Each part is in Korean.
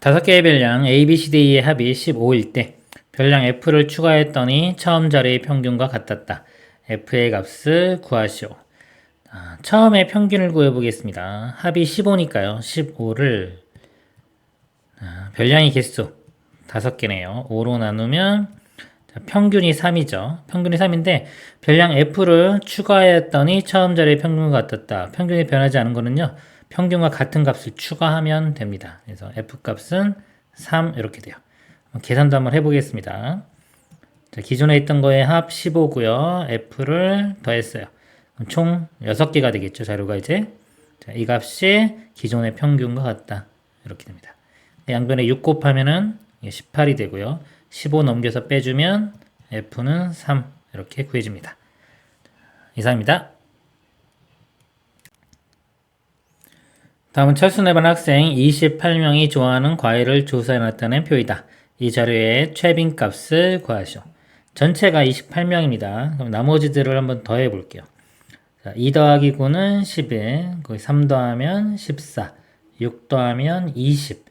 다섯 개의 별량 A, B, C, D의 합이 15일 때 별량 F를 추가했더니 처음 자리의 평균과 같았다. F의 값을 구하시오. 처음에 평균을 구해보겠습니다. 합이 15니까요. 15를 별량의 개수 5개네요. 5로 나누면 평균이 3이죠. 평균이 3인데 별량 F를 추가했더니 처음 자리의 평균과 같았다. 평균이 변하지 않은 거는요. 평균과 같은 값을 추가하면 됩니다. 그래서 F값은 3 이렇게 돼요. 계산도 한번 해보겠습니다. 자, 기존에 있던 거의 합 15고요. F를 더했어요. 총 6개가 되겠죠. 자료가 이제. 자, 이 값이 기존의 평균과 같다. 이렇게 됩니다. 양변에 6 곱하면은 18이 되고요. 15 넘겨서 빼주면 F는 3 이렇게 구해집니다. 이상입니다. 다음은 철수 내반 학생 28명이 좋아하는 과일을 조사해 나타낸 표이다. 이 자료의 최빈 값을 구하시오. 전체가 28명입니다. 그럼 나머지들을 한번 더해 볼게요. 2 더하기 9는 11, 거기 3 더하면 14, 6 더하면 20.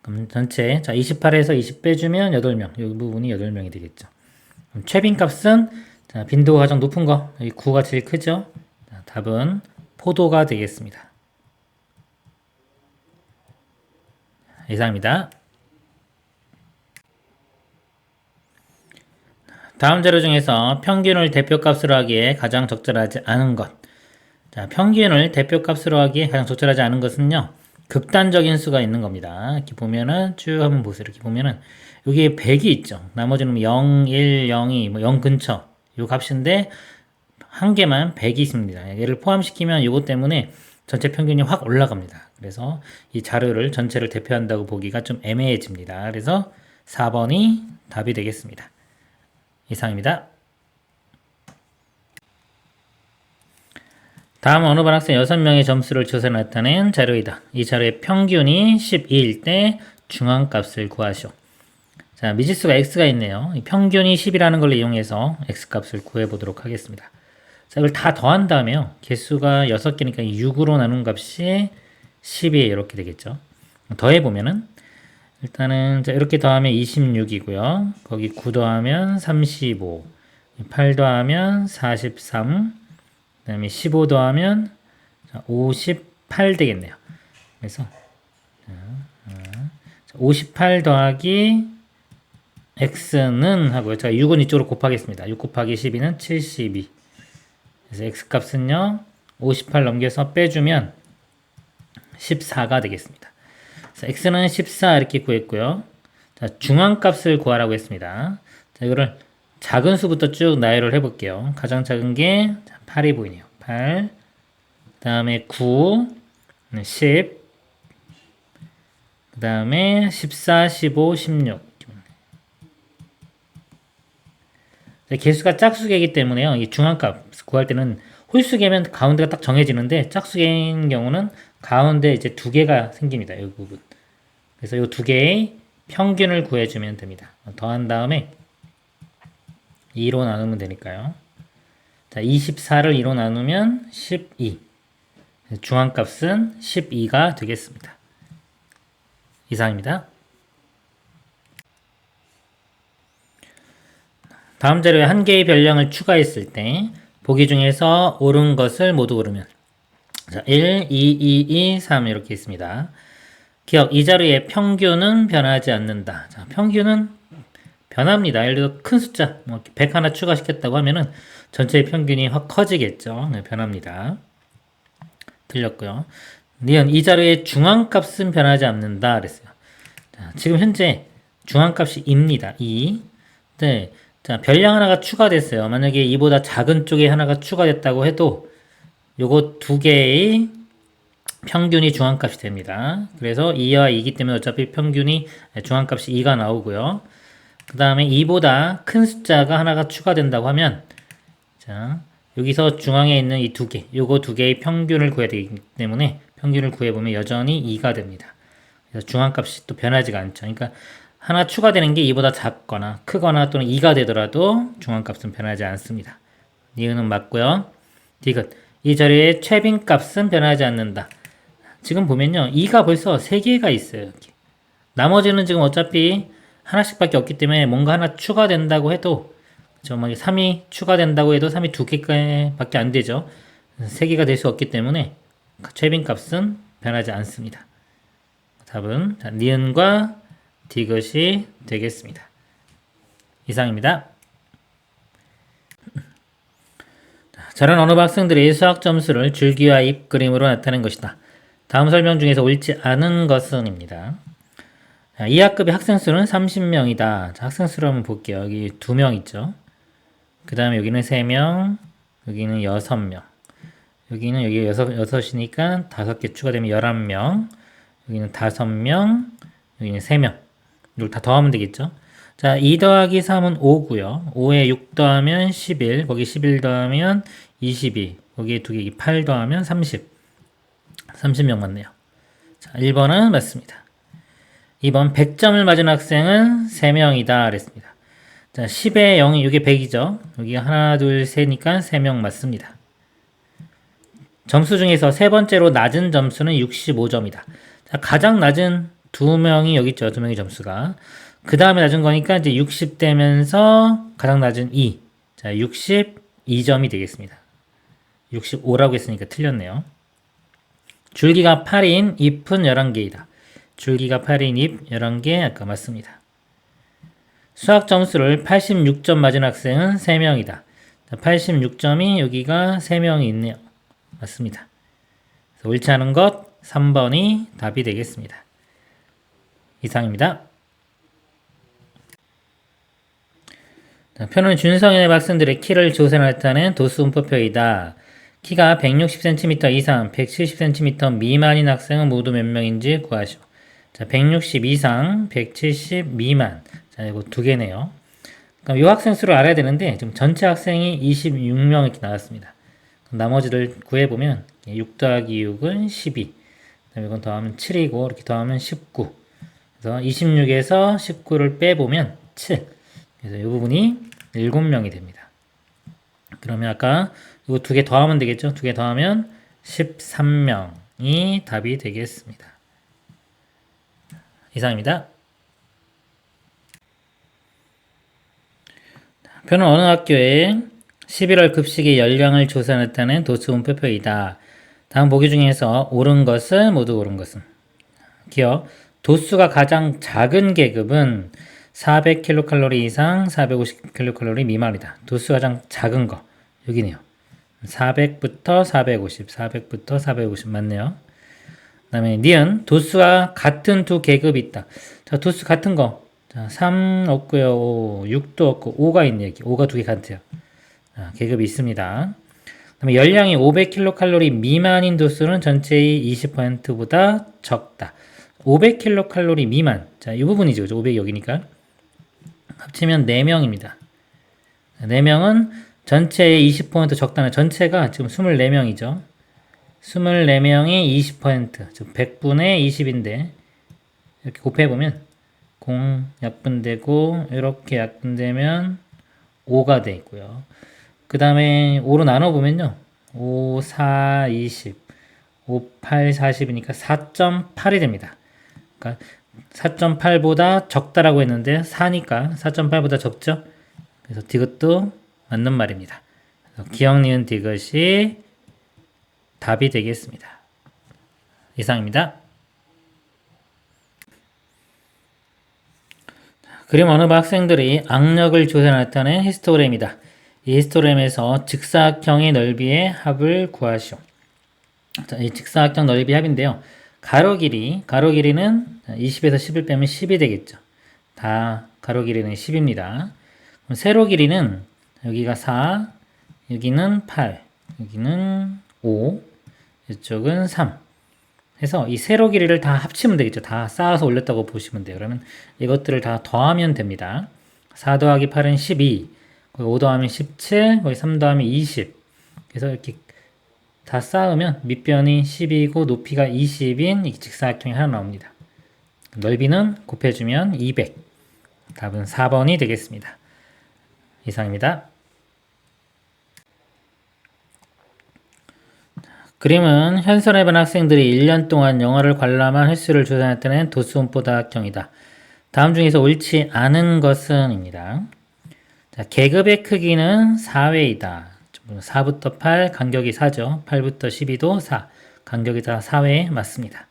그럼 전체, 28에서 20 빼주면 8명. 이 부분이 8명이 되겠죠. 그럼 최빈 값은, 빈도가 가장 높은 거, 이 9가 제일 크죠? 답은 포도가 되겠습니다. 이상입니다. 다음 자료 중에서 평균을 대표값으로 하기에 가장 적절하지 않은 것. 자, 평균을 대표값으로 하기에 가장 적절하지 않은 것은요. 극단적인 수가 있는 겁니다. 이렇게 보면은 쭉 한번 보세요. 이렇게 보면은 여기에 100이 있죠. 나머지는 0, 1, 0, 2, 0 근처 요 값인데 한 개만 100이 있습니다. 얘를 포함시키면 이것 때문에 전체 평균이 확 올라갑니다. 그래서 이 자료를 전체를 대표한다고 보기가 좀 애매해집니다. 그래서 4번이 답이 되겠습니다. 이상입니다. 다음 어느 반 학생 6명의 점수를 조사해 나타낸 자료이다. 이 자료의 평균이 12일 때 중앙값을 구하시오. 자, 미지수가 x가 있네요. 이 평균이 10이라는 걸 이용해서 x값을 구해보도록 하겠습니다. 자, 이걸 다 더한 다음에요. 개수가 6개니까 6으로 나눈 값이 10이 이렇게 되겠죠. 더해보면은 일단은 자, 이렇게 더하면 26이고요. 거기 9 더하면 35, 8 더하면 43, 그 다음에 15 더하면 58 되겠네요. 그래서 58 더하기 x는 하고요. 자, 6은 이쪽으로 곱하겠습니다. 6 곱하기 12는 72. 그래서 x값은요. 58 넘겨서 빼주면 14가 되겠습니다. 그래서 x는 14 이렇게 구했고요. 자, 중앙값을 구하라고 했습니다. 자, 이거를 작은 수부터 쭉 나열을 해볼게요. 가장 작은 게 8이 보이네요. 8, 그 다음에 9, 10, 그 다음에 14, 15, 16. 개수가 짝수개이기 때문에요. 이 중앙값 구할 때는 홀수개면 가운데가 딱 정해지는데 짝수개인 경우는 가운데 이제 2개가 생깁니다. 이 부분. 그래서 이 2개의 평균을 구해주면 됩니다. 더한 다음에 2로 나누면 되니까요. 자, 24를 2로 나누면 12. 중앙값은 12가 되겠습니다. 이상입니다. 다음 자료에 한 개의 별량을 추가했을 때 보기 중에서 옳은 것을 모두 고르면 자, 1, 2, 2, 2, 3 이렇게 있습니다. 기억, 이 자료의 평균은 변하지 않는다. 자, 평균은 변합니다. 예를 들어 큰 숫자 100 하나 추가시켰다고 하면은 전체의 평균이 확 커지겠죠. 네, 변합니다. 틀렸고요. 니은, 이 자료의 중앙값은 변하지 않는다 그랬어요. 자, 지금 현재 중앙값이 2입니다. 2. 네. 자, 별량 하나가 추가됐어요. 만약에 이보다 작은 쪽에 하나가 추가됐다고 해도 요거 2개의 평균이 중앙값이 됩니다. 그래서 2와 2이기 때문에 어차피 평균이 중앙값이 2가 나오고요. 그 다음에 이보다 큰 숫자가 하나가 추가된다고 하면 자, 여기서 중앙에 있는 이 2개, 요거 2개의 평균을 구해야 되기 때문에 평균을 구해보면 여전히 2가 됩니다. 그래서 중앙값이 또 변하지가 않죠. 그러니까 하나 추가되는 게 2보다 작거나 크거나 또는 2가 되더라도 중앙값은 변하지 않습니다. 니은은 맞고요. 디귿, 이 자리에 최빈값은 변하지 않는다. 지금 보면요. 2가 벌써 3개가 있어요. 이렇게. 나머지는 지금 어차피 하나씩밖에 없기 때문에 뭔가 하나 추가된다고 해도 막 3이 추가된다고 해도 3이 2개밖에 안 되죠. 3개가 될 수 없기 때문에 최빈값은 변하지 않습니다. 답은 니은과 디귿이 되겠습니다. 이상입니다. 저런 언어 학생들의 수학 점수를 줄기와 잎 그림으로 나타낸 것이다. 다음 설명 중에서 옳지 않은 것은입니다. 이 학급의 학생 수는 30명이다. 학생 수를 한번 볼게요. 여기 2명 있죠. 그 다음에 여기는 3명, 여기는 6명. 여기는 여기 6이니까 5개 추가되면 11명. 여기는 5명, 여기는 3명. 이걸 다 더하면 되겠죠. 자, 2 더하기 3은 5고요. 5에 6 더하면 11, 거기 11 더하면 22, 거기에 2개, 8 더하면 30. 30명 맞네요. 자, 1번은 맞습니다. 2번 100점을 맞은 학생은 3명이다 그랬습니다. 자, 10에 0이 이게 100이죠. 여기가 하나, 둘, 셋이니까 3명 맞습니다. 점수 중에서 세 번째로 낮은 점수는 65점이다. 자, 가장 낮은 2명이 여기 있죠. 2명의 점수가. 그 다음에 낮은 거니까 이제 60 되면서 가장 낮은 2. 자, 62점이 되겠습니다. 65라고 했으니까 틀렸네요. 줄기가 8인 잎은 11개이다. 줄기가 8인 잎 11개 아까 맞습니다. 수학 점수를 86점 맞은 학생은 3명이다. 86점이 여기가 3명이 있네요. 맞습니다. 그래서 옳지 않은 것 3번이 답이 되겠습니다. 이상입니다. 표는 준성인의 학생들의 키를 조사해 나타낸 도수분포표이다. 키가 160cm 이상, 170cm 미만인 학생은 모두 몇 명인지 구하시오. 자, 160 이상, 170 미만. 자, 이거 2개네요. 그럼 이 학생 수를 알아야 되는데, 지금 전체 학생이 26명 이렇게 나왔습니다. 나머지를 구해보면, 6 더하기 6은 12. 그다음에 이건 더하면 7이고, 이렇게 더하면 19. 그래서 26에서 19를 빼보면 7. 그래서 이 부분이 7명이 됩니다. 그러면 아까 이거 2개 더하면 되겠죠? 2개 더하면 13명이 답이 되겠습니다. 이상입니다. 표는 어느 학교에 11월 급식의 열량을 조사했다는 도수분포표이다. 다음 보기 중에서 옳은 것을 모두 옳은 것은 기억 도수가 가장 작은 계급은 400kcal 이상 450kcal 미만이다. 도수가 가장 작은 거 여기네요. 400부터 450, 400부터 450 맞네요. 그 다음에 니은 도수가 같은 두 계급이 있다. 자, 도수 같은 거. 자, 3 없고요. 5, 6도 없고 5가 있네 여기. 5가 두 개 같아요. 자, 계급이 있습니다. 그 다음에 열량이 500kcal 미만인 도수는 전체의 20%보다 적다. 500kcal 미만. 자, 이 부분이죠. 500이 여기니까. 합치면 4명입니다. 4명은 전체의 20% 적다는 전체가 지금 24명이죠. 24명이 20%, 즉 100분의 20인데 이렇게 곱해보면 0 약분되고 이렇게 약분되면 5가 돼 있고요. 그 다음에 5로 나눠보면요. 5, 4, 20, 5, 8, 40이니까 4.8이 됩니다. 그러니까 4.8보다 적다라고 했는데 4니까 4.8보다 적죠? 그래서 디귿도 맞는 말입니다. 그래서 기억, 니은, 디귿이 답이 되겠습니다. 이상입니다. 그림 어느 학생들이 악력을 조사해 나타낸 히스토그램이다. 이 히스토그램에서 직사각형의 넓이의 합을 구하시오. 자, 이 직사각형 넓이 합인데요. 가로 길이는 20에서 10을 빼면 10이 되겠죠. 다 가로 길이는 10입니다. 그럼 세로 길이는 여기가 4, 여기는 8, 여기는 5, 이쪽은 3. 해서 이 세로 길이를 다 합치면 되겠죠. 다 쌓아서 올렸다고 보시면 돼요. 그러면 이것들을 다 더하면 됩니다. 4 더하기 8은 12, 거기 5 더하면 17, 거기 3 더하면 20. 그래서 이렇게 다 쌓으면 밑변이 10이고 높이가 20인 이 직사각형이 하나 나옵니다. 넓이는 곱해주면 200. 답은 4번이 되겠습니다. 이상입니다. 그림은 현선에 반 학생들이 1년 동안 영어를 관람한 횟수를 조사했다는 도수분포 다각형이다. 다음 중에서 옳지 않은 것은 입니다. 자, 계급의 크기는 4회이다. 4부터 8, 간격이 4죠. 8부터 12도 4, 간격이 다 4회 맞습니다.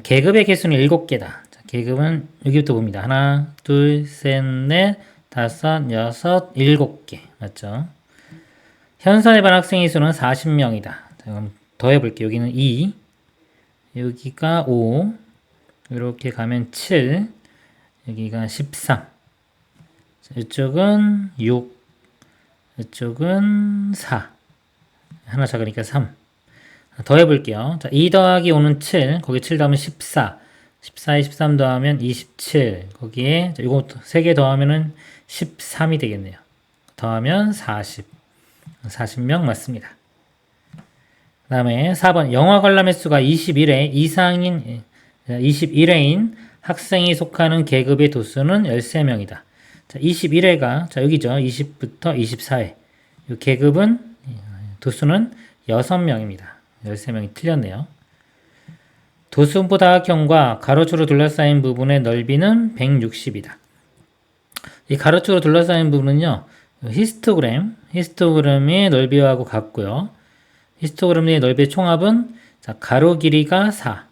계급의 개수는 7개다. 자, 계급은 여기부터 봅니다. 하나, 둘, 셋, 넷, 다섯, 여섯, 7개. 맞죠? 현선의 반 학생의 수는 40명이다. 자, 그럼 더해볼게요. 여기는 2, 여기가 5, 이렇게 가면 7, 여기가 13, 자, 이쪽은 6, 이쪽은 4, 하나 작으니까 3. 더해볼게요. 자, 2 더하기 5는 7, 거기 7 더하면 14, 14에 13 더하면 27, 거기에 이거 3개 더하면은 13이 되겠네요. 더하면 40, 40명 맞습니다. 그 다음에 4번 영화 관람 횟수가 21회 이상인 21회인 학생이 속하는 계급의 도수는 13명이다. 자, 21회가 자 여기죠. 20부터 24회. 이 계급은 도수는 6명입니다. 13명이 틀렸네요. 도수분포 다각형과 가로축으로 둘러싸인 부분의 넓이는 160이다. 이 가로축으로 둘러싸인 부분은요. 히스토그램의 넓이하고 같고요. 히스토그램의 넓이의 총합은 자, 가로 길이가 4,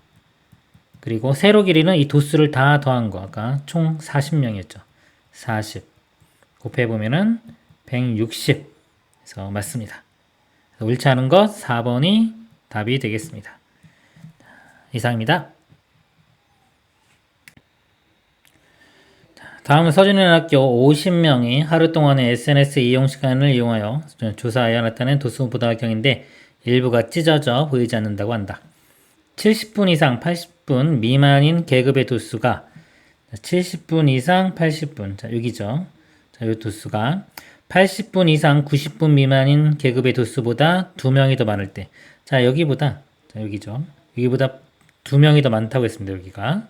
그리고 세로 길이는 이 도수를 다 더한 거, 아까 총 40명이었죠. 40 곱해보면은 160. 그래서 맞습니다. 옳지 않은 것 4번이 답이 되겠습니다. 이상입니다. 다음은 서준여학교 50명이 하루 동안의 SNS 이용 시간을 이용하여 조사하여 나타낸 도수분포 다각형인데 일부가 찢어져 보이지 않는다고 한다. 70분 이상 80분 미만인 계급의 도수가 70분 이상 80분, 자 여기죠. 자, 이 도수가 80분 이상 90분 미만인 계급의 도수보다 2명이 더 많을 때, 자 여기보다, 자 여기죠. 여기보다 2명이 더 많다고 했습니다. 여기가.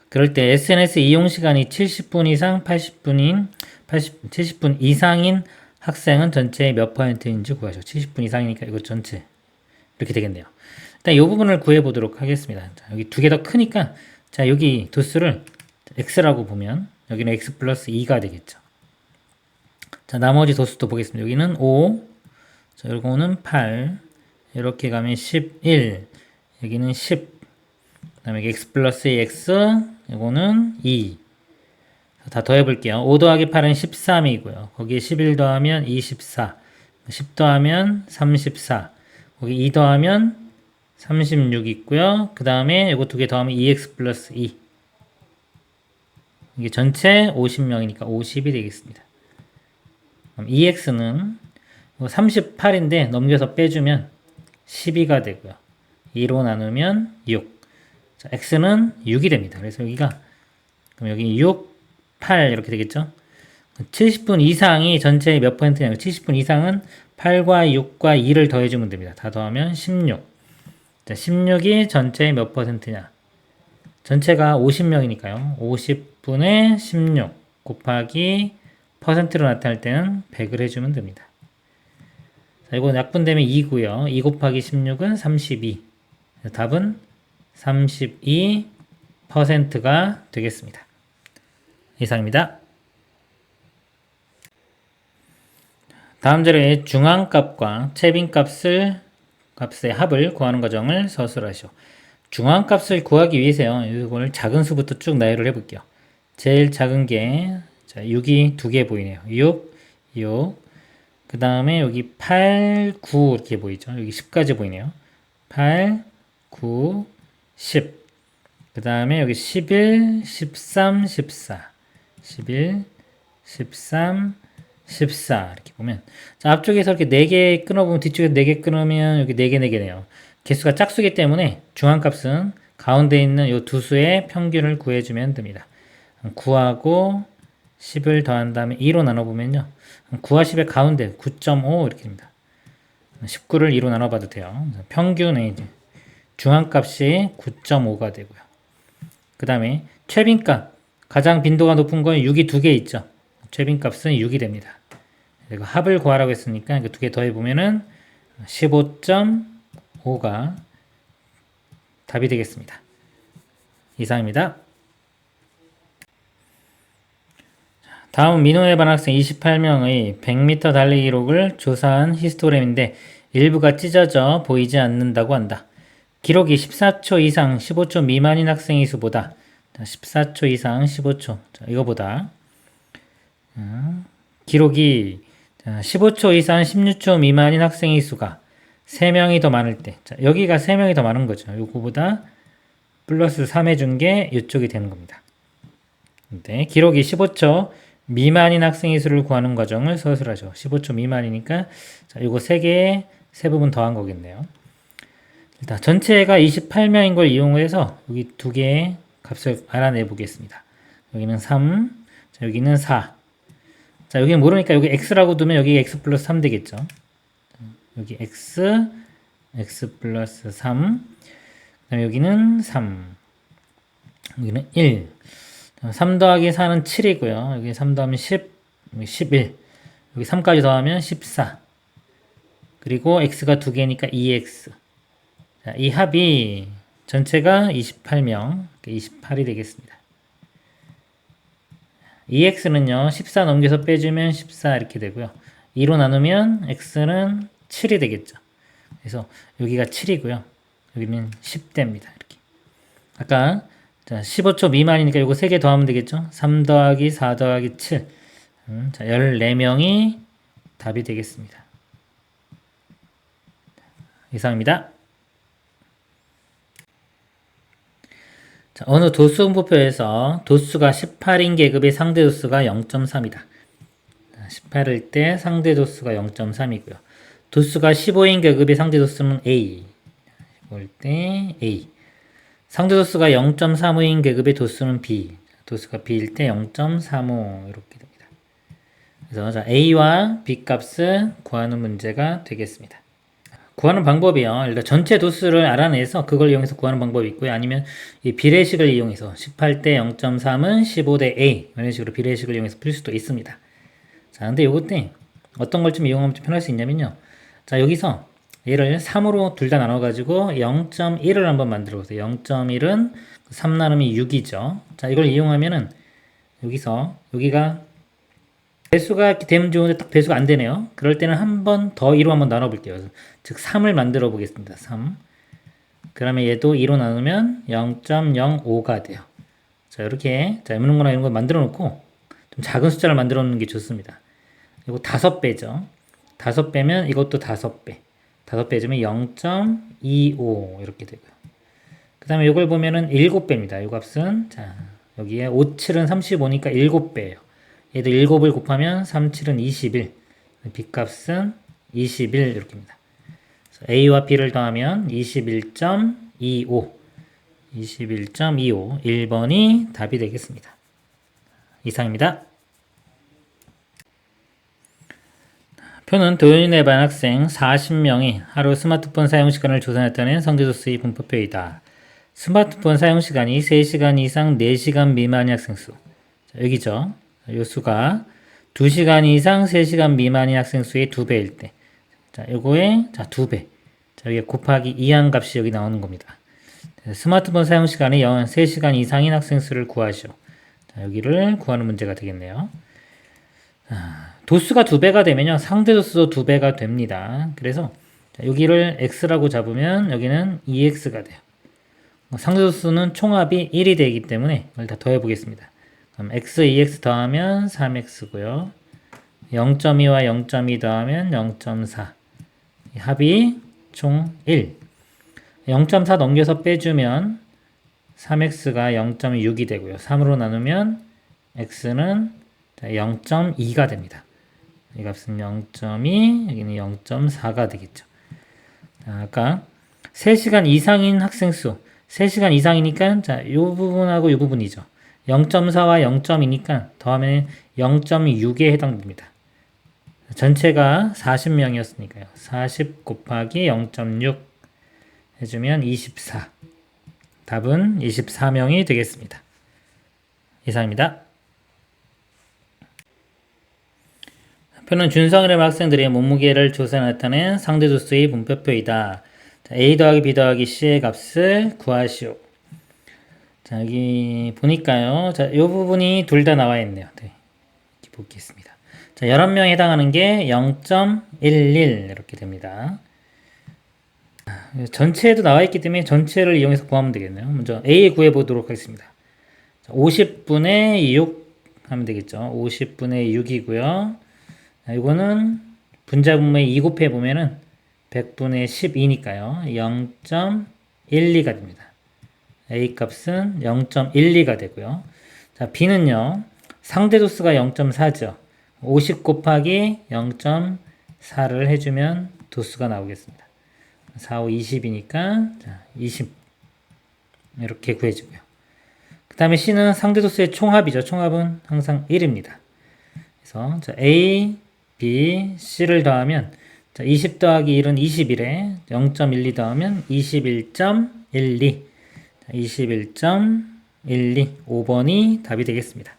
그럴 때 SNS 이용 시간이 70분 이상 70분 이상인 학생은 전체의 몇 %인지 구하죠. 70분 이상이니까 이거 전체 이렇게 되겠네요. 일단 이 부분을 구해보도록 하겠습니다. 자, 여기 두 개 더 크니까 자 여기 도수를 x라고 보면 여기는 x 플러스 2가 되겠죠. 자 나머지 도수도 보겠습니다. 여기는 5, 자 요거는 8, 이렇게 가면 11, 여기는 10, 그 다음에 x 플러스 x, 이거는 2. 다 더해볼게요. 5 더하기 8은 13이고요. 거기에 11 더하면 24, 10 더하면 34, 거기 2 더하면 36 있고요. 그 다음에 이거 두 개 더하면 2x 플러스 2. 이게 전체 50명이니까 50이 되겠습니다. 그럼 2x는 38인데 넘겨서 빼주면 12가 되고요. 2로 나누면 6. 자, x는 6이 됩니다. 그래서 여기가 그럼 여기 6, 8 이렇게 되겠죠. 70분 이상이 전체의 몇 %냐면 70분 이상은 8과 6과 2를 더해주면 됩니다. 다 더하면 16. 자, 16이 전체의 몇 %냐? 전체가 50명이니까요. 50분의 16 곱하기 퍼센트로 나타날 때는 100을 해주면 됩니다. 자, 이거 약분되면 2고요. 2 곱하기 16은 32. 답은 32%가 되겠습니다. 이상입니다. 다음 자료의 중앙값과 최빈값의 합을 구하는 과정을 서술하시오. 중앙값을 구하기 위해서요. 이걸 작은 수부터 쭉 나열을 해볼게요. 제일 작은 게 자, 6이 두 개 보이네요. 6, 6. 그 다음에 여기 8, 9 이렇게 보이죠. 여기 10까지 보이네요. 8, 9, 10. 그 다음에 여기 11, 13, 14. 11, 13, 14 이렇게 보면 자, 앞쪽에서 이렇게 4개 끊어보면 뒤쪽에서 4개 끊으면 여기 4개, 4개네요. 개수가 짝수기 때문에 중앙값은 가운데 있는 이 두 수의 평균을 구해주면 됩니다. 9하고 10을 더한 다음에 2로 나눠보면요. 9와 10의 가운데 9.5 이렇게 됩니다. 19를 2로 나눠봐도 돼요. 평균의 이제 중앙값이 9.5가 되고요. 그 다음에 최빈값 가장 빈도가 높은 건 6이 두 개 있죠. 최빈값은 6이 됩니다. 그리고 합을 구하라고 했으니까 그 두 개 더해보면은 15.5가 답이 되겠습니다. 이상입니다. 다음 민호의 반 학생 28명의 100m 달리기 기록을 조사한 히스토그램인데 일부가 찢어져 보이지 않는다고 한다. 기록이 14초 이상 15초 미만인 학생의 수보다 14초 이상 15초 이거보다 기록이 15초 이상 16초 미만인 학생의 수가 3명이 더 많을 때 여기가 3명이 더 많은 거죠. 요거보다 플러스 3 해준 게 이쪽이 되는 겁니다. 근데 기록이 15초 미만인 학생의 수를 구하는 과정을 서술하죠. 15초 미만이니까 요거 3개에 3부분 더한 거겠네요. 일단 전체가 28명인 걸 이용해서 여기 2개의 값을 알아내 보겠습니다. 여기는 3, 자, 여기는 4. 자, 여기 모르니까 여기 x라고 두면 여기 x 플러스 3 되겠죠. 여기 x 플러스 3. 그 다음에 여기는 3. 여기는 1. 3 더하기 4는 7이고요. 여기 3 더하면 10, 11. 여기 3까지 더하면 14. 그리고 x가 2개니까 2x. 자, 이 합이 전체가 28명, 28이 되겠습니다. 2x는요, 14 넘겨서 빼주면 14 이렇게 되고요. 2로 나누면 x는 7이 되겠죠. 그래서 여기가 7이고요. 여기는 10대입니다. 이렇게. 아까 15초 미만이니까 이거 3개 더하면 되겠죠. 3 더하기 4 더하기 7. 자, 14명이 답이 되겠습니다. 이상입니다. 자, 어느 도수분포표에서 도수가 18인 계급의 상대 도수가 0.3이다. 18일 때 상대 도수가 0.3이고요. 도수가 15인 계급의 상대 도수는 A. 15일 때 A. 상대 도수가 0.35인 계급의 도수는 B. 도수가 B일 때 0.35 이렇게 됩니다. 그래서 자, A와 B 값을 구하는 문제가 되겠습니다. 구하는 방법이요. 일단 전체 도수를 알아내서 그걸 이용해서 구하는 방법이 있고요. 아니면 이 비례식을 이용해서 18대 0.3은 15대 A 이런 식으로 비례식을 이용해서 풀 수도 있습니다. 자, 근데 요거 때 어떤 걸 좀 이용하면 좀 편할 수 있냐면요. 자, 여기서 얘를 3으로 둘 다 나눠가지고 0.1을 한번 만들어 보세요. 0.1은 3 나누면 6이죠. 자, 이걸 이용하면은 여기가 배수가 되면 좋은데 딱 배수가 안 되네요. 그럴 때는 한 번 더 2로 한번 나눠볼게요. 즉 3을 만들어 보겠습니다. 3. 그러면 얘도 2로 나누면 0.05가 돼요. 자, 이렇게 무는 거나 이런 거 만들어 놓고 좀 작은 숫자를 만들어 놓는 게 좋습니다. 이거 5배죠. 5배면 이것도 5배. 5배 해주면 0.25 이렇게 되고요. 그 다음에 이걸 보면은 7배입니다. 이 값은 자, 여기에 5, 7은 35니까 7배예요. 얘도 7을 곱하면 3, 7은 21. B값은 21 이렇게입니다. A와 B를 더하면 21.25. 21.25. 1번이 답이 되겠습니다. 이상입니다. 표는 도윤의 반 학생 40명이 하루 스마트폰 사용 시간을 조사했다는 성대도수의 분포표이다. 스마트폰 사용 시간이 3시간 이상 4시간 미만의 학생 수. 자, 여기죠. 요 수가 2시간 이상 3시간 미만인 학생 수의 2배일 때. 자, 요거에, 자, 2배. 자, 여기 곱하기 2한 값이 여기 나오는 겁니다. 스마트폰 사용 시간이 3시간 이상인 학생 수를 구하시오. 자, 여기를 구하는 문제가 되겠네요. 자, 도수가 2배가 되면요. 상대 도수도 2배가 됩니다. 그래서, 자, 여기를 x라고 잡으면 여기는 2x가 돼요. 상대 도수는 총합이 1이 되기 때문에 이걸 다 더해 보겠습니다. 그럼 x, 2x 더하면 3x고요. 0.2와 0.2 더하면 0.4. 합이 총 1. 0.4 넘겨서 빼주면 3x가 0.6이 되고요. 3으로 나누면 x는 0.2가 됩니다. 이 값은 0.2, 여기는 0.4가 되겠죠. 아까 3시간 이상인 학생 수. 3시간 이상이니까 자, 이 부분하고 이 부분이죠. 0.4와 0.2니까 더하면 0.6에 해당됩니다. 전체가 40명이었으니까요. 40 곱하기 0.6 해주면 24. 답은 24명이 되겠습니다. 이상입니다. 표는 준성이라는 학생들의 몸무게를 조사해 나타낸 상대도수의 분표표이다. 자, A 더하기 B 더하기 C의 값을 구하시오. 자, 여기 보니까요. 자, 이 부분이 둘 다 나와 있네요. 네. 이렇게 보겠습니다. 자, 11명에 해당하는 게 0.11 이렇게 됩니다. 전체에도 나와 있기 때문에 전체를 이용해서 구하면 되겠네요. 먼저 A 구해 보도록 하겠습니다. 50분의 6 하면 되겠죠. 50분의 6이고요. 이거는 분자분모에 2 곱해 보면은 100분의 12니까요. 0.12가 됩니다. A 값은 0.12가 되고요. 자, B는요. 상대도수가 0.4죠. 50 곱하기 0.4를 해주면 도수가 나오겠습니다. 4, 5, 20이니까 자, 20 이렇게 구해주고요. 그 다음에 C는 상대도수의 총합이죠. 총합은 항상 1입니다. 그래서 자, A, B, C를 더하면 자, 20 더하기 1은 21에 0.12 더하면 21.12 21.12 5번이 답이 되겠습니다.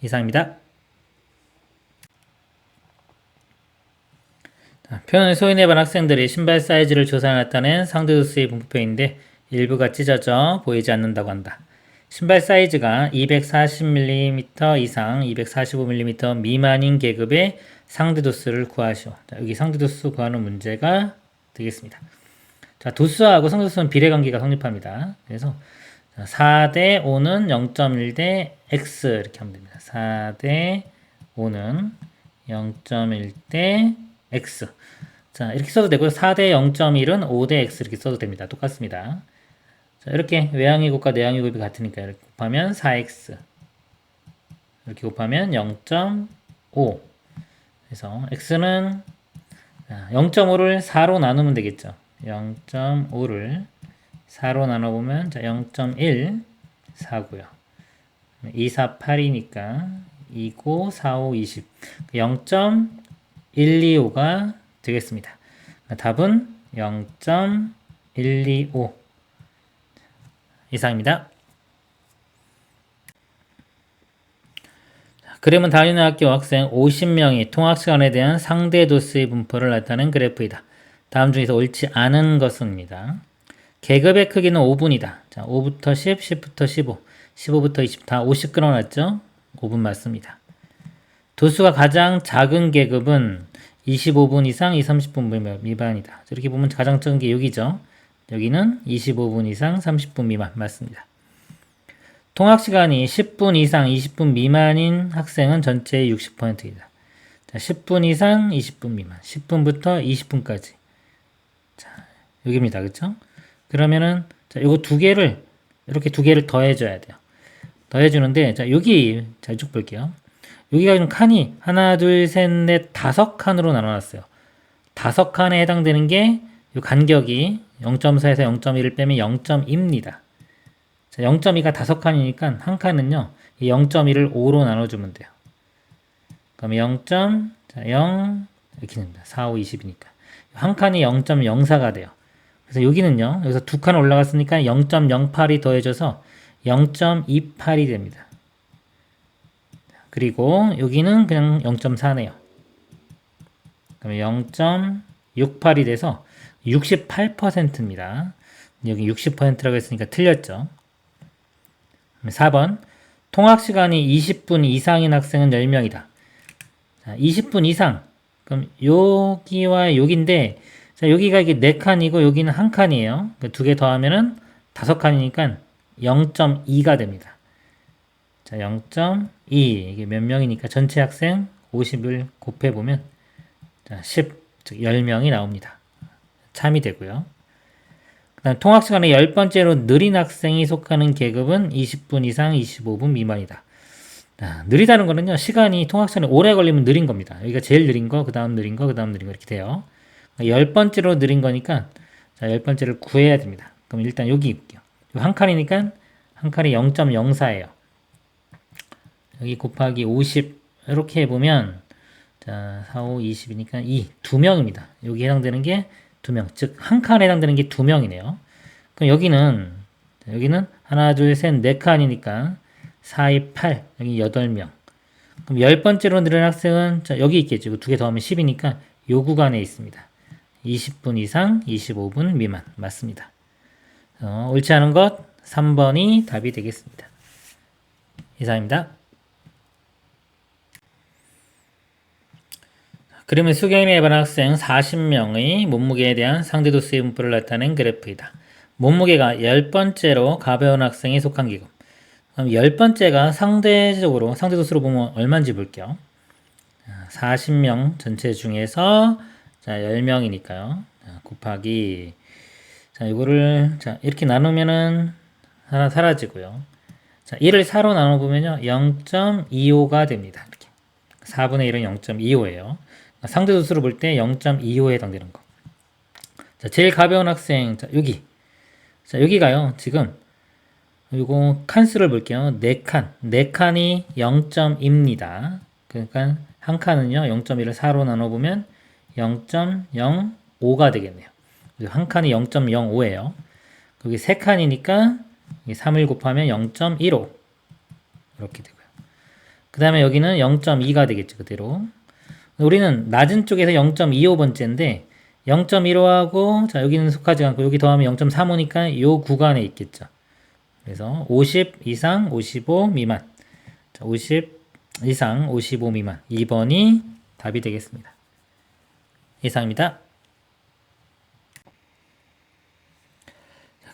이상입니다. 표현을 소인해본 학생들이 신발 사이즈를 조사해 나타낸 상대도수의 분포표인데 일부가 찢어져 보이지 않는다고 한다. 신발 사이즈가 240mm 이상 245mm 미만인 계급의 상대도수를 구하시오. 자, 여기 상대도수 구하는 문제가 되겠습니다. 자, 도수하고 상대도수는 비례관계가 성립합니다. 그래서 4대 5는 0.1 대 x 이렇게 하면 됩니다. 4대 5는 0.1 대 x. 자, 이렇게 써도 되고요. 4대 0.1은 5대 x 이렇게 써도 됩니다. 똑같습니다. 자, 이렇게 외항의 곱과 내항의 곱이 같으니까 이렇게 곱하면 4x. 이렇게 곱하면 0.5. 그래서 x는 0.5를 4로 나누면 되겠죠. 0.5를 4로 나눠보면 0.1 4고요. 2, 4, 8이니까 2고 4, 5, 20 0.125가 되겠습니다. 답은 0.125 이상입니다. 그림은 다니는 학교 학생 50명이 통학시간에 대한 상대도수의 분포를 나타낸 그래프이다. 다음 중에서 옳지 않은 것은입니다. 계급의 크기는 5분이다. 자, 5부터 10, 10부터 15, 15부터 20, 다 50 끊어놨죠? 5분 맞습니다. 도수가 가장 작은 계급은 25분 이상 30분 미만이다. 이렇게 보면 가장 적은 게 여기죠. 여기는 25분 이상 30분 미만 맞습니다. 통학시간이 10분 이상 20분 미만인 학생은 전체의 60%이다. 자, 10분 이상 20분 미만 10분부터 20분까지 자, 여기입니다. 그렇죠? 그러면은 자, 요거 두 개를 이렇게 두 개를 더해줘야 돼요. 더해주는데 자, 여기 자, 쭉 볼게요. 여기가 좀 칸이 하나, 둘, 셋, 넷, 5칸으로 나눠놨어요. 5칸에 해당되는 게 이 간격이 0.4에서 0.1을 빼면 0.2입니다. 자, 0.2가 5칸이니까 한 칸은요, 이 0.1을 5로 나눠주면 돼요. 그럼 0. 이렇게 됩니다. 4, 5, 20이니까. 한 칸이 0.04가 돼요. 그래서 여기는요, 여기서 두 칸 올라갔으니까 0.08이 더해져서 0.28이 됩니다. 그리고 여기는 그냥 0.4네요. 그러면 0.68이 돼서 68%입니다. 여기 60%라고 했으니까 틀렸죠. 4번 통학시간이 20분 이상인 학생은 10명이다. 자, 20분 이상 그럼 여기와 여기인데 자, 여기가 이게 4칸이고 여기는 1칸이에요. 두 개 더하면은 5칸이니까 0.2가 됩니다. 자, 0.2 이게 몇 명이니까 전체 학생 50을 곱해보면 자, 10, 즉 10명이 나옵니다. 참이 되고요. 그 다음 통학시간에 10번째로 느린 학생이 속하는 계급은 20분 이상 25분 미만이다. 자, 느리다는 거는요. 시간이 통학시간에 오래 걸리면 느린 겁니다. 여기가 제일 느린 거, 그 다음 느린 거, 그 다음 느린 거 이렇게 돼요. 10번째로 느린 거니까 자, 10번째를 구해야 됩니다. 그럼 일단 여기 볼게요. 한 칸이니까 한 칸이 0.04예요. 여기 곱하기 50 이렇게 해보면 자, 4, 5, 20이니까 2명입니다. 여기 해당되는 게 2명. 즉, 한 칸에 해당되는 게 2명이네요. 그럼 여기는 하나, 둘, 셋, 4칸이니까 4, 2, 8, 여기 8명. 그럼 10번째로 늘은 학생은 자, 여기 있겠죠. 두 개 더하면 10이니까 요 구간에 있습니다. 20분 이상, 25분 미만. 맞습니다. 옳지 않은 것 3번이 답이 되겠습니다. 이상입니다. 그림은 수경이에 해본 학생 40명의 몸무게에 대한 상대도수의 분포를 나타낸 그래프이다. 몸무게가 10번째로 가벼운 학생에 속한 계급. 그럼 10번째가 상대적으로 상대도수로 보면 얼마인지 볼게요. 40명 전체 중에서 자 10명이니까요. 곱하기 자 이거를 자 이렇게 나누면은 하나 사라지고요. 자 1을 4로 나눠보면요 0.25가 됩니다. 이렇게 4분의 1은 0.25예요. 상대도수로 볼 때 0.25에 해당되는 거. 자 제일 가벼운 학생 자 여기 자 여기가요 지금 요거 칸수를 볼게요. 4칸 4칸이 0.2입니다. 그러니까 한 칸은요 0.1을 4로 나눠보면 0.05가 되겠네요. 한 칸이 0.05예요. 여기 3칸이니까 3을 곱하면 0.15 이렇게 되고요. 그 다음에 여기는 0.2가 되겠죠. 그대로 우리는 낮은 쪽에서 0.25번째인데 0.15하고 자 여기는 속하지 않고 여기 더하면 0.35니까 이 구간에 있겠죠. 그래서 50 이상 55 미만 자, 50 이상 55 미만 2번이 답이 되겠습니다. 이상입니다.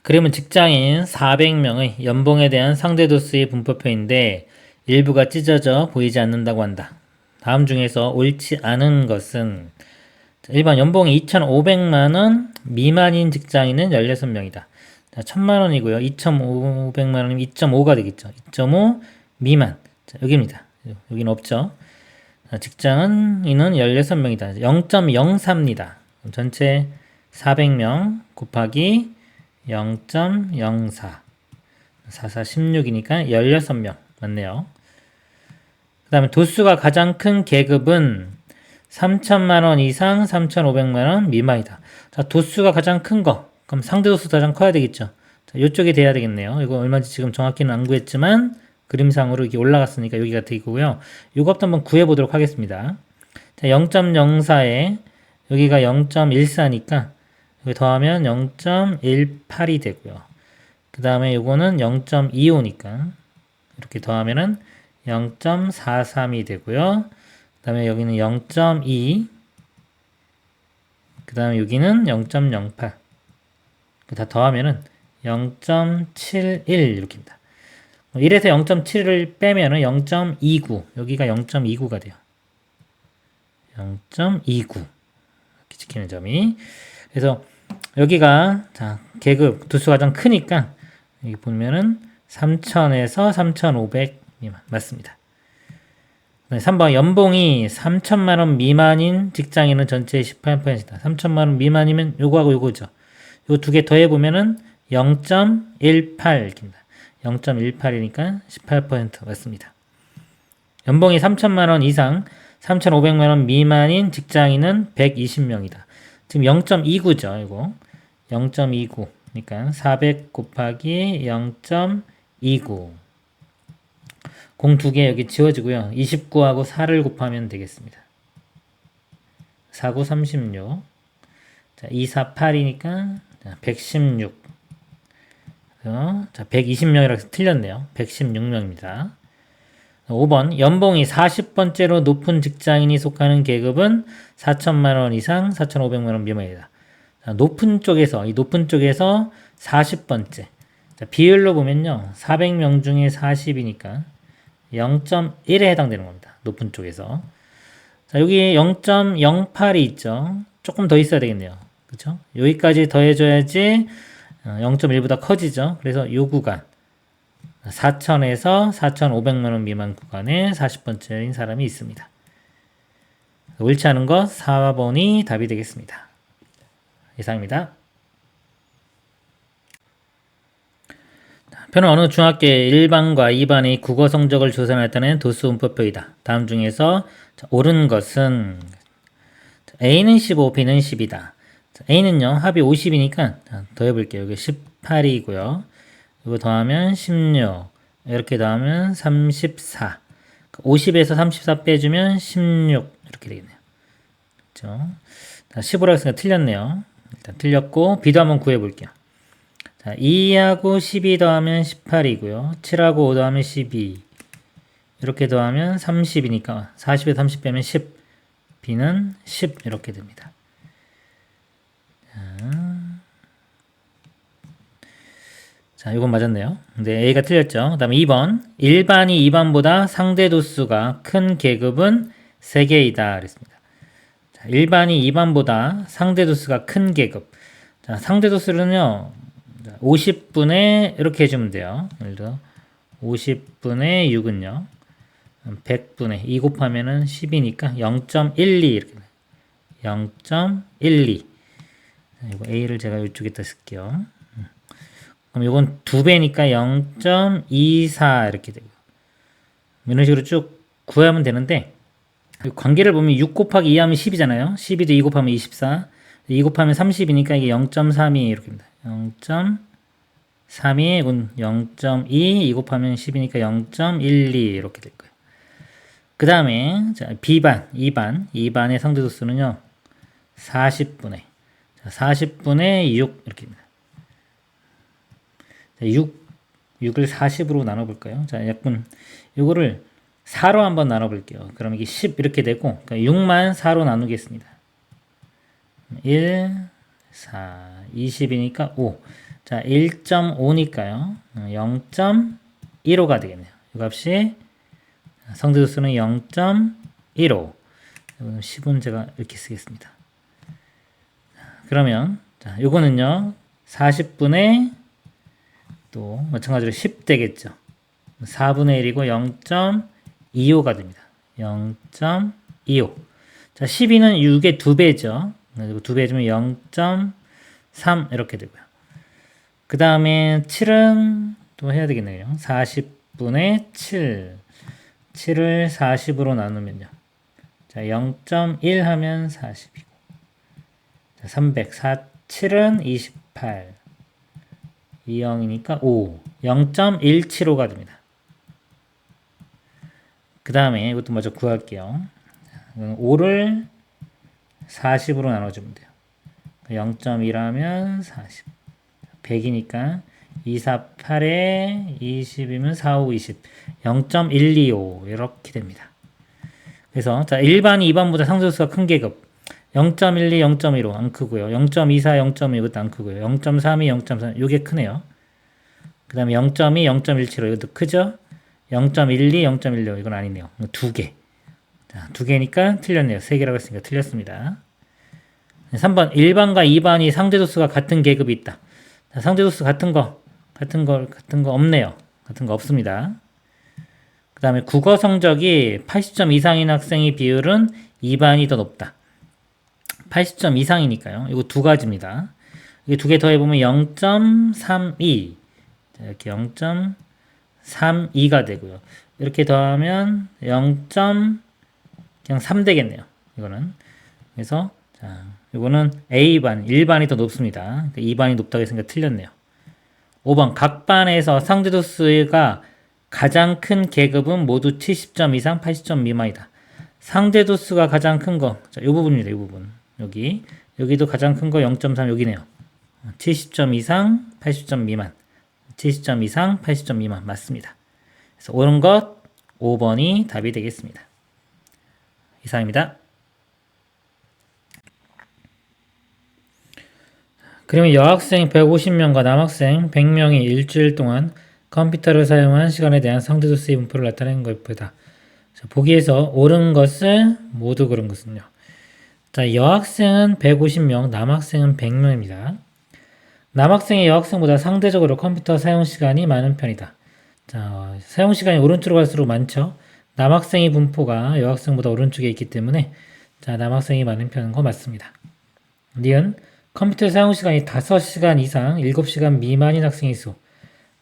그림은 직장인 400명의 연봉에 대한 상대도수의 분포표인데 일부가 찢어져 보이지 않는다고 한다. 다음 중에서 옳지 않은 것은 1번 연봉이 2,500만원 미만인 직장인은 16명이다. 1,000만원이고요. 2,500만원이면 2.5가 되겠죠. 2.5 미만. 자, 여기입니다. 여기는 없죠. 직장인은 16명이다. 0.04입니다. 전체 400명 곱하기 0.04 44, 16이니까 16명 맞네요. 그 다음에 도수가 가장 큰 계급은 3,000만원 이상 3,500만원 미만이다. 자, 도수가 가장 큰 거. 그럼 상대도수도 가장 커야 되겠죠. 자, 이쪽이 돼야 되겠네요. 이거 얼마인지 지금 정확히는 안 구했지만 그림상으로 이렇게 올라갔으니까 여기가 되고요. 이것도 한번 구해보도록 하겠습니다. 자, 0.04에 여기가 0.14니까 여기 더하면 0.18이 되고요. 그 다음에 요거는 0.25니까 이렇게 더하면은 0.43이 되고요. 그 다음에 여기는 0.2 그 다음에 여기는 0.08 다 더하면은 0.71 이렇게입니다. 1에서 0.7을 빼면은 0.29 여기가 0.29가 돼요. 0.29 이렇게 지키는 점이 그래서 여기가 자 계급 도수가 가장 크니까 여기 보면은 3,000에서 3,500 미만 맞습니다. 3번 연봉이 3천만원 미만인 직장인은 전체의 18%이다. 3천만원 미만이면 요거하고 요거죠. 요 두 개 더해보면은 0.18입니다. 0.18이니까 18% 맞습니다. 연봉이 3천만원 이상 3,500만원 미만인 직장인은 120명이다. 지금 0.29죠. 이거 0.29 그러니까 400 곱하기 0.29 공 두 개 여기 지워지고요. 29하고 4를 곱하면 되겠습니다. 4, 9, 36 자, 2, 4, 8이니까 116 자, 120명이라고 해서 틀렸네요. 116명입니다. 5번 연봉이 40번째로 높은 직장인이 속하는 계급은 4천만원 이상 4,500만원 미만이다. 자, 높은 쪽에서 이 높은 쪽에서 40번째 자, 비율로 보면요. 400명 중에 40이니까 0.1에 해당되는 겁니다. 높은 쪽에서 자, 여기 0.08이 있죠. 조금 더 있어야 되겠네요. 그렇죠? 여기까지 더해줘야지 0.1보다 커지죠. 그래서 요 구간 4,000에서 4,500만원 미만 구간에 40번째인 사람이 있습니다. 옳지 않은 것 4번이 답이 되겠습니다. 이상입니다. 표는 어느 중학교의 1반과 2반의 국어 성적을 조사했다는 도수 분포표이다. 다음 중에서 옳은 것은 A는 15, B는 10이다. A는요 합이 50이니까 더해볼게요. 여기 18이고요. 이거 더하면 16 이렇게 더하면 34 50에서 34 빼주면 16 이렇게 되겠네요. 그렇죠? 자, 15라고 했으니까 틀렸네요. 일단 틀렸고 B도 한번 구해볼게요. 자, 2하고 12 더하면 18이고요. 7하고 5 더하면 12 이렇게 더하면 30이니까 40에서 30 빼면 10 B는 10 이렇게 됩니다. 자, 이건 맞았네요. 근데 A가 틀렸죠. 그 다음에 2번. 일반이 2반보다 상대 도수가 큰 계급은 3개이다. 그랬습니다. 자, 일반이 2반보다 상대 도수가 큰 계급. 자, 상대 도수는요, 50분의 이렇게 해주면 돼요. 예를 들어, 50분의 6은요, 100분의 2 곱하면은 10이니까 0.12 이렇게 돼요. 0.12. 이거 A를 제가 이쪽에다 쓸게요. 그럼 이건 2배니까 0.24 이렇게 되고 이런 식으로 쭉 구하면 되는데 관계를 보면 6 곱하기 2 하면 10이잖아요. 12도 2 곱하면 24 2 곱하면 30이니까 이게 0.32 이렇게 됩니다. 0.32 이건 0.2 2 곱하면 10이니까 0.12 이렇게 될 거예요. 그 다음에 B반 2반의 상대도수는요 40분의 6 이렇게 됩니다. 6을 40으로 나눠볼까요? 자, 약분, 이거를 4로 한번 나눠볼게요. 그럼 이게 10 이렇게 되고, 그러니까 6만 4로 나누겠습니다. 1, 4, 20이니까 5. 자, 1.5니까요. 0.15가 되겠네요. 이 값이 상대도수는 0.15. 10은 제가 이렇게 쓰겠습니다. 그러면, 자, 요거는요, 40분의 또 마찬가지로 10 되겠죠. 4분의 1이고 0.25가 됩니다. 0.25. 자, 12는 6의 2배죠. 그리고 2배 해주면 0.3 이렇게 되고요. 그 다음에 7은 또 해야 되겠네요. 40분의 7. 7을 40으로 나누면요. 자, 0.1 하면 40이고. 자, 300. 7은 28. 2형이니까 5. 0.175가 됩니다. 그 다음에 이것도 먼저 구할게요. 5를 40으로 나눠주면 돼요. 0.1하면 40. 100이니까 2, 4, 8에 20이면 4, 5, 20. 0.125 이렇게 됩니다. 그래서 자 1반이 2반보다 상대도수가 큰 계급 0.12, 0.15 안 크고요. 0.24, 0.2 이것도 안 크고요. 0.32, 0.3 이게 크네요. 그 다음에 0.2, 0.175 이것도 크죠? 0.12, 0.16 이건 아니네요. 2개. 자, 2개니까 틀렸네요. 3개라고 했으니까 틀렸습니다. 3번 1반과 2반이 상대도수가 같은 계급이 있다. 자, 상대도수 같은 거 없네요. 같은 거 없습니다. 그 다음에 국어 성적이 80점 이상인 학생의 비율은 2반이 더 높다. 80점 이상이니까요. 이거 두 가지입니다. 이게 두 개 더해보면 0.32. 이렇게 0.32가 되고요. 이렇게 더하면 0.3 되겠네요. 이거는. 그래서, 자, 이거는 A반, 1반이 더 높습니다. 2반이 높다고 했으니까 틀렸네요. 5번. 각 반에서 상대도수가 가장 큰 계급은 모두 70점 이상, 80점 미만이다. 상대도수가 가장 큰 거. 자, 이 부분입니다. 이 부분. 여기도 가장 큰 거 0.3 여기네요. 70점 이상, 80점 미만. 70점 이상, 80점 미만. 맞습니다. 그래서 옳은 것 5번이 답이 되겠습니다. 이상입니다. 그러면 여학생 150명과 남학생 100명이 일주일 동안 컴퓨터를 사용한 시간에 대한 상대도수의 분포를 나타내는 것보다 보기에서 옳은 것을 모두 고른 것은요. 자, 여학생은 150명, 남학생은 100명입니다. 남학생이 여학생보다 상대적으로 컴퓨터 사용 시간이 많은 편이다. 자, 사용 시간이 오른쪽으로 갈수록 많죠. 남학생의 분포가 여학생보다 오른쪽에 있기 때문에 자, 남학생이 많은 편인 거 맞습니다. 니은 컴퓨터 사용 시간이 5시간 이상 7시간 미만인 학생의 수.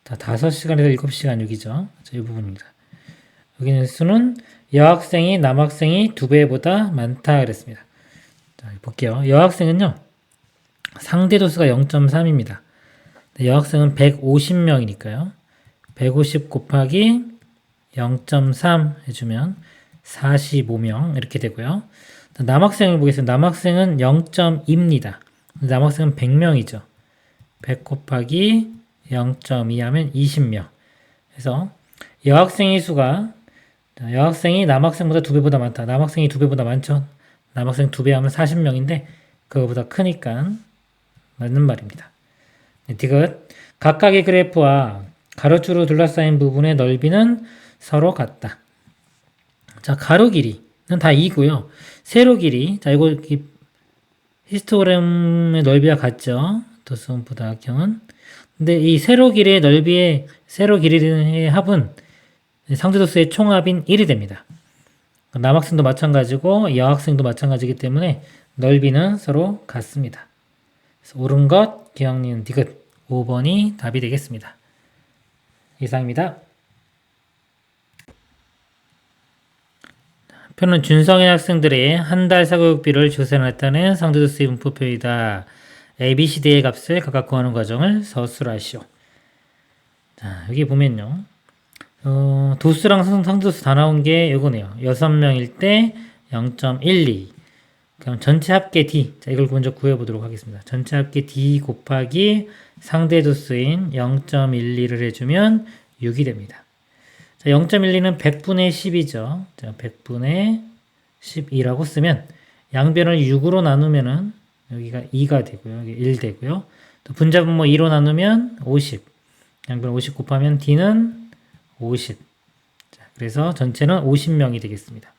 자, 5시간에서 7시간 여기죠. 자, 이 부분입니다. 여기는 수는 여학생이 남학생이 2배보다 많다 그랬습니다. 자, 볼게요. 여학생은요. 상대도수가 0.3입니다. 여학생은 150명이니까요. 150 곱하기 0.3 해주면 45명 이렇게 되고요. 남학생을 보겠습니다. 남학생은 0.2입니다. 남학생은 100명이죠. 100 곱하기 0.2 하면 20명. 그래서 여학생의 수가 여학생이 남학생보다 2배보다 많다. 남학생이 2배보다 많죠. 남학생 2배 하면 40명인데 그거보다 크니까 맞는 말입니다. 디귿. 각각의 그래프와 가로주로 둘러싸인 부분의 넓이는 서로 같다. 자, 가로 길이는 다 2고요. 세로 길이, 자, 이거 히스토그램의 넓이와 같죠. 도스원푸다학형은. 근데 이 세로 길이의 넓이의 세로 길이의 합은 상대도수의 총합인 1이 됩니다. 남학생도 마찬가지고 여학생도 마찬가지이기 때문에 넓이는 서로 같습니다. 그래서 옳은 것, 기억, 니은, 디귿 5번이 답이 되겠습니다. 이상입니다. 표는 준성인 학생들의 한 달 사교육비를 조사해놨다는 상대도수의 분포표이다. A, B, C, D의 값을 각각 구하는 과정을 서술하시오. 자, 여기 보면요. 도수랑 상대도수 다 나온 게 이거네요. 6명일 때 0.12. 그럼 전체 합계 D. 자, 이걸 먼저 구해보도록 하겠습니다. 전체 합계 D 곱하기 상대도수인 0.12를 해주면 6이 됩니다. 자, 0.12는 100분의 10이죠. 자, 100분의 12라고 쓰면 양변을 6으로 나누면은 여기가 2가 되고요. 여기 1 되고요. 또 분자분모 2로 나누면 50. 양변 50 곱하면 D는 50. 자, 그래서 전체는 50명이 되겠습니다.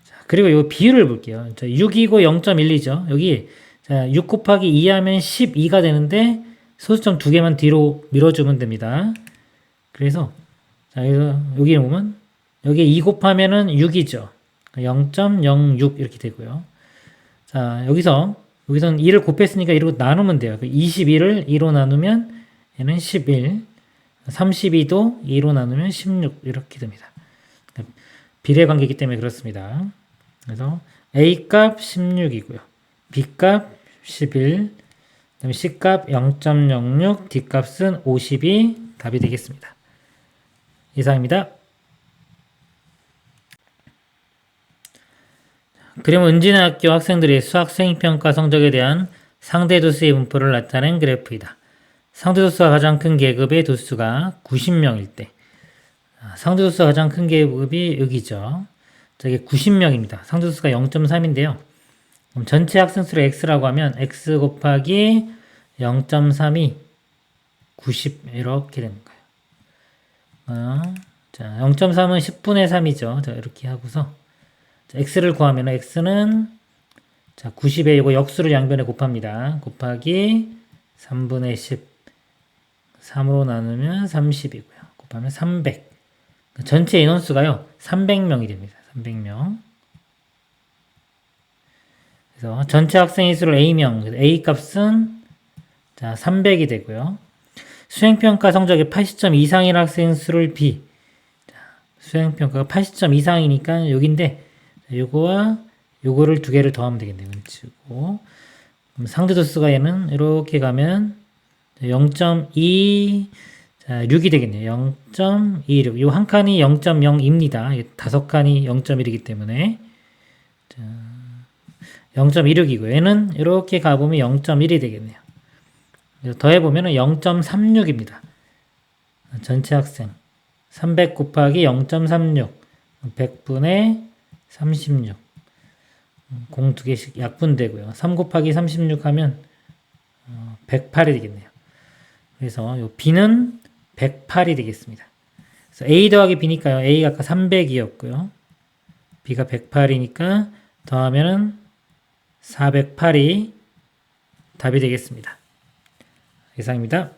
자, 그리고 이 비율을 볼게요. 자, 6이고 0.12죠. 여기 자, 6 곱하기 2 하면 12가 되는데 소수점 2개만 뒤로 밀어주면 됩니다. 그래서 자, 여기 보면 여기 2 곱하면은 6이죠. 0.06 이렇게 되고요. 자, 여기서는 2를 곱했으니까 2로 나누면 돼요. 21을 2로 나누면 얘는 11, 32도 2로 나누면 16 이렇게 됩니다. 비례 관계이기 때문에 그렇습니다. 그래서 A 값 16이고요. B 값 11, 그다음에 C 값 0.06, D 값은 50이 답이 되겠습니다. 이상입니다. 그림은 은진학교 학생들의 수학 수행평가 성적에 대한 상대도수의 분포를 나타낸 그래프이다. 상대도수가 가장 큰 계급의 도수가 90명일 때 상대도수가 가장 큰 계급이 여기죠. 이게 90명입니다. 상대도수가 0.3인데요. 그럼 전체 학생 수를 x라고 하면 x 곱하기 0.3이 90 이렇게 되는 거예요. 자, 0.3은 10분의 3이죠. 자, 이렇게 하고서 자, x를 구하면 x는 자, 90에 이거 역수를 양변에 곱합니다. 곱하기 3분의 10 3으로 나누면 30이고요. 곱하면 300. 전체 인원수가요. 300명이 됩니다. 300명. 그래서 전체 학생의 수를 A명, A 값은 자, 300이 되고요. 수행평가 성적이 80점 이상인 학생 수를 B. 자, 수행평가가 80점 이상이니까 여기인데 요거와 요거를 두 개를 더하면 되겠네요. 치고 상대도수가 얘는 이렇게 가면 0.2 자, 6이 되겠네요. 0.26. 요 한 칸이 0.0입니다. 5칸이 0.1이기 때문에 0.26이고 얘는 이렇게 가보면 0.1이 되겠네요. 더해보면 0.36입니다. 전체 학생 300 곱하기 0.36 100분의 36 공 2개씩 약분되고요. 3 곱하기 36 하면 108이 되겠네요. 그래서 요 B는 108이 되겠습니다. 그래서 A 더하기 B니까요. A가 아까 300이었고요. B가 108이니까 더하면은 408이 답이 되겠습니다. 이상입니다.